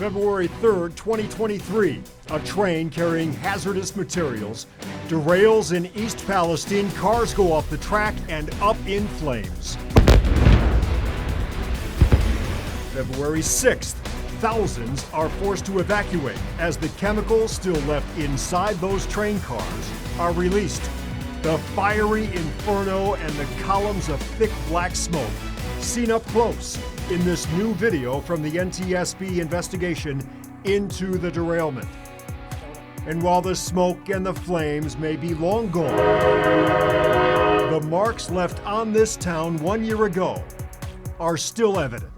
February 3rd, 2023, a train carrying hazardous materials derails in East Palestine. Cars go off the track and up in flames. February 6th, thousands are forced to evacuate as the chemicals still left inside those train cars are released. The fiery inferno and the columns of thick black smoke seen up close in this new video from the NTSB investigation into the derailment. And while the smoke and the flames may be long gone, the marks left on this town 1 year ago are still evident.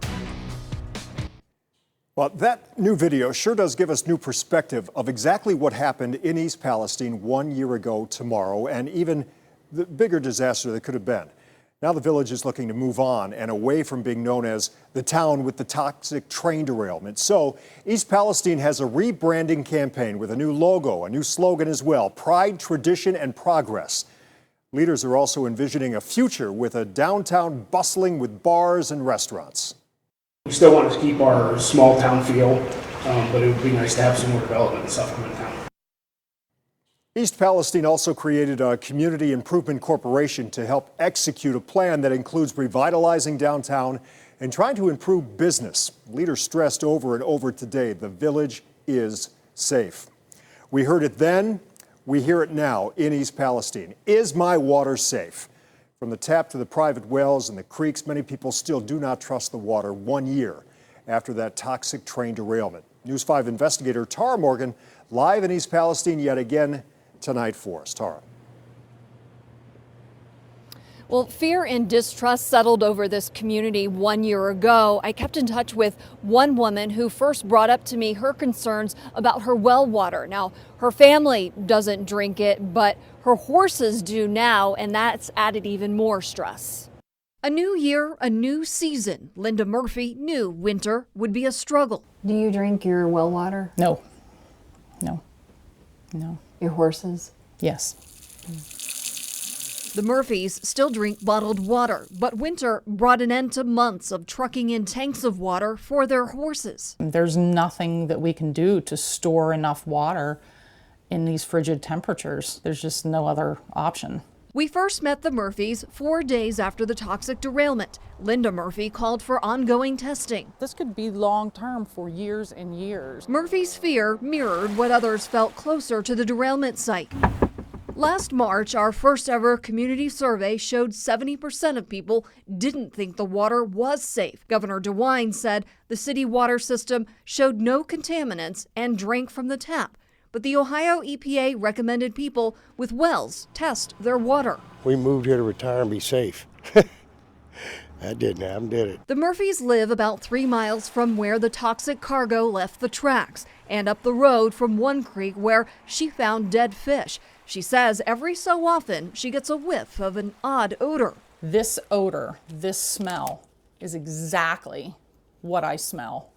Well, that new video sure does give us new perspective of exactly what happened in East Palestine 1 year ago tomorrow, and even the bigger disaster that could have been. Now the village is looking to move on and away from being known as the town with the toxic train derailment. So East Palestine has a rebranding campaign with a new logo, a new slogan as well: pride, tradition, and progress. Leaders are also envisioning a future with a downtown bustling with bars and restaurants. We still want to keep our small town feel, but it would be nice to have some more development and stuff come in town. East Palestine also created a community improvement corporation to help execute a plan that includes revitalizing downtown and trying to improve business. Leaders stressed over and over today the village is safe. We heard it then, we hear it now in East Palestine. Is my water safe? From the tap to the private wells and the creeks, many people still do not trust the water 1 year after that toxic train derailment. News 5 investigator Tara Morgan live in East Palestine yet again tonight for us. Tara. Well, fear and distrust settled over this community 1 year ago. I kept in touch with one woman who first brought up to me her concerns about her well water. Now, her family doesn't drink it, but her horses do now, and that's added even more stress. A new year, a new season. Linda Murphy knew winter would be a struggle. Do you drink your well water? No. Your horses? Yes. The Murphys still drink bottled water, but winter brought an end to months of trucking in tanks of water for their horses. There's nothing that we can do to store enough water in these frigid temperatures. There's just no other option. We first met the Murphys 4 days after the toxic derailment. Linda Murphy called for ongoing testing. This could be long-term for years and years. Murphy's fear mirrored what others felt closer to the derailment site. Last March, our first ever community survey showed 70% of people didn't think the water was safe. Governor DeWine said the city water system showed no contaminants and drank from the tap. But the Ohio EPA recommended people with wells test their water. We moved here to retire and be safe. That didn't happen, did it? The Murphys live about 3 miles from where the toxic cargo left the tracks and up the road from one creek where she found dead fish. She says every so often she gets a whiff of an odd odor. This odor, this smell, is exactly what I smell.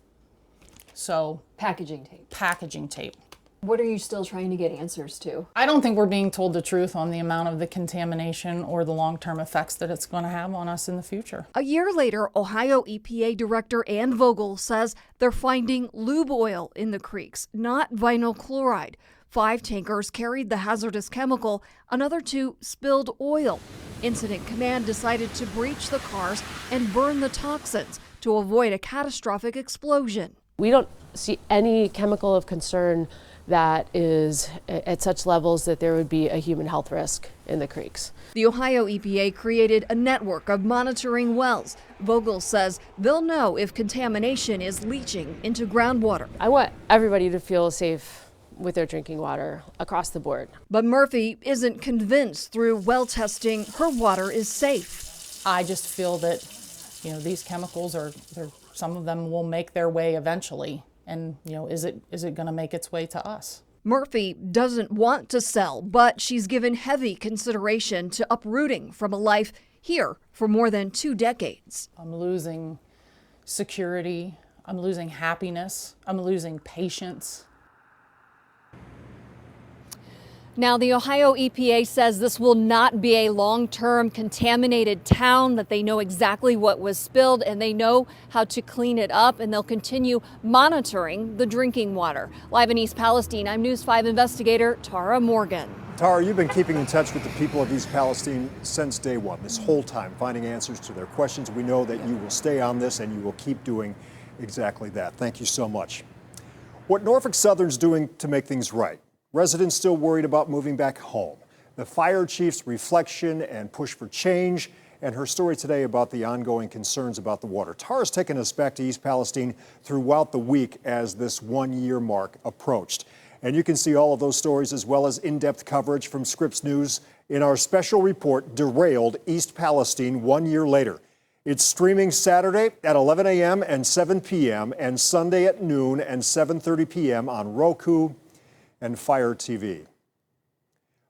So, Packaging tape. packaging tape. What are you still trying to get answers to? I don't think we're being told the truth on the amount of the contamination or the long-term effects that it's going to have on us in the future. A year later, Ohio EPA Director Ann Vogel says they're finding lube oil in the creeks, not vinyl chloride. 5 tankers carried the hazardous chemical, another 2 spilled oil. Incident Command decided to breach the cars and burn the toxins to avoid a catastrophic explosion. We don't see any chemical of concern that is at such levels that there would be a human health risk in the creeks. The Ohio EPA created a network of monitoring wells. Vogel says they'll know if contamination is leaching into groundwater. I want everybody to feel safe with their drinking water across the board. But Murphy isn't convinced through well testing her water is safe. I just feel that, these chemicals some of them will make their way eventually. And, is it going to make its way to us? Murphy doesn't want to sell, but she's given heavy consideration to uprooting from a life here for more than 2 decades. I'm losing security. I'm losing happiness. I'm losing patience. Now, the Ohio EPA says this will not be a long-term contaminated town, that they know exactly what was spilled and they know how to clean it up, and they'll continue monitoring the drinking water. Live in East Palestine, I'm News 5 investigator Tara Morgan. Tara, you've been keeping in touch with the people of East Palestine since day one, this whole time, finding answers to their questions. We know that you will stay on this and you will keep doing exactly that. Thank you so much. What Norfolk Southern's doing to make things right. Residents still worried about moving back home. The fire chief's reflection and push for change, and her story today about the ongoing concerns about the water. Tara's taken us back to East Palestine throughout the week as this 1 year mark approached. And you can see all of those stories as well as in-depth coverage from Scripps News in our special report, Derailed East Palestine 1 year later. It's streaming Saturday at 11 a.m. and 7 p.m. and Sunday at noon and 7:30 p.m. on Roku and Fire TV.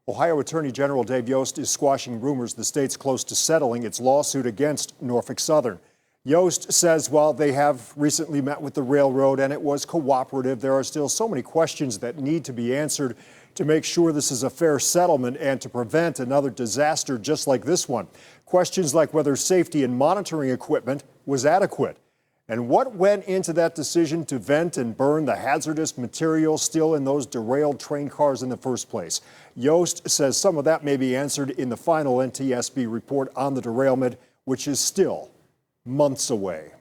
Ohio Attorney General Dave Yost is squashing rumors the state's close to settling its lawsuit against Norfolk Southern. Yost says while they have recently met with the railroad and it was cooperative, there are still so many questions that need to be answered to make sure this is a fair settlement and to prevent another disaster just like this one. Questions like whether safety and monitoring equipment was adequate, and what went into that decision to vent and burn the hazardous material still in those derailed train cars in the first place. Yost says some of that may be answered in the final NTSB report on the derailment, which is still months away.